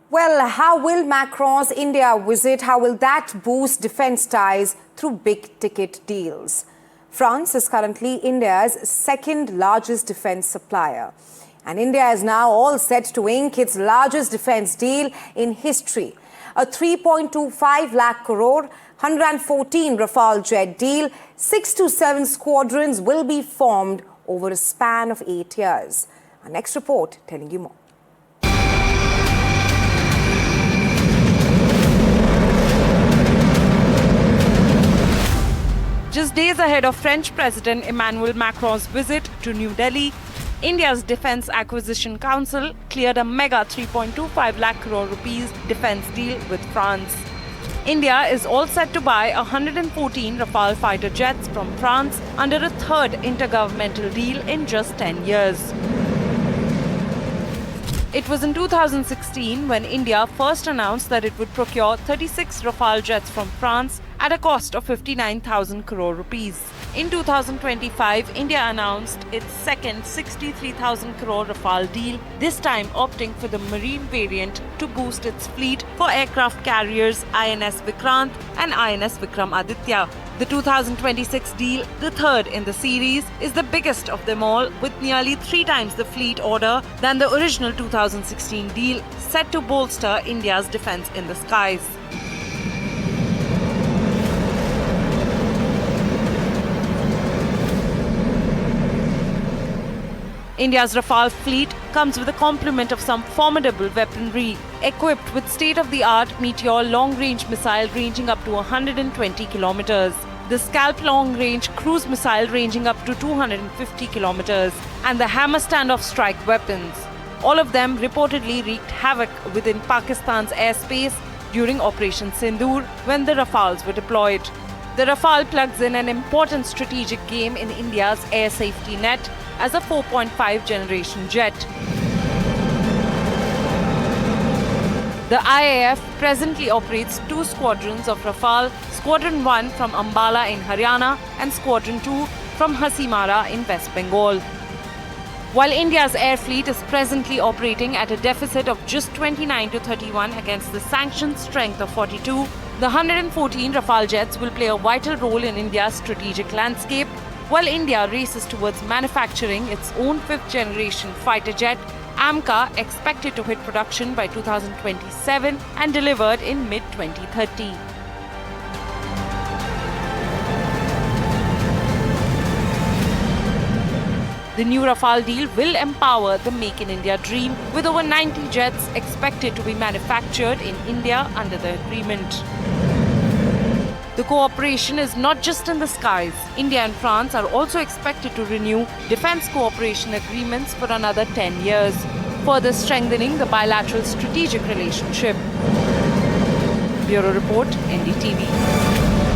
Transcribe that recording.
Well, how will Macron's India visit, how will that boost defence ties through big-ticket deals? France is currently India's second largest defence supplier. And India is now all set to ink its largest defence deal in history. A 3.25 lakh crore, 114 Rafale jet deal, 6 to 7 squadrons will be formed over a span of 8 years. Our next report telling you more. Just days ahead of French President Emmanuel Macron's visit to New Delhi, India's Defence Acquisition Council cleared a mega 3.25 lakh crore rupees defence deal with France. India is all set to buy 114 Rafale fighter jets from France under a third intergovernmental deal in just 10 years. It was in 2016 when India first announced that it would procure 36 Rafale jets from France at a cost of 59,000 crore rupees. In 2025, India announced its second 63,000 crore Rafale deal, this time opting for the marine variant to boost its fleet for aircraft carriers INS Vikrant and INS Vikramaditya. The 2026 deal, the third in the series, is the biggest of them all, with nearly 3 times the fleet order than the original 2016 deal, set to bolster India's defence in the skies. India's Rafale fleet comes with a complement of some formidable weaponry, equipped with state-of-the-art Meteor long-range missile ranging up to 120 kilometers, the Scalp long-range cruise missile ranging up to 250 kilometers, and the Hammer standoff strike weapons. All of them reportedly wreaked havoc within Pakistan's airspace during Operation Sindoor when the Rafales were deployed. The Rafale plugs in an important strategic game in India's air safety net as a 4.5 generation jet. The IAF presently operates 2 squadrons of Rafale, Squadron 1 from Ambala in Haryana and Squadron 2 from Hasimara in West Bengal. While India's air fleet is presently operating at a deficit of just 29 to 31 against the sanctioned strength of 42, the 114 Rafale jets will play a vital role in India's strategic landscape, while India races towards manufacturing its own 5th generation fighter jet, AMCA, expected to hit production by 2027 and delivered in mid-2030. The new Rafale deal will empower the Make in India dream, with over 90 jets expected to be manufactured in India under the agreement. The cooperation is not just in the skies. India and France are also expected to renew defence cooperation agreements for another 10 years, further strengthening the bilateral strategic relationship. Bureau Report, NDTV.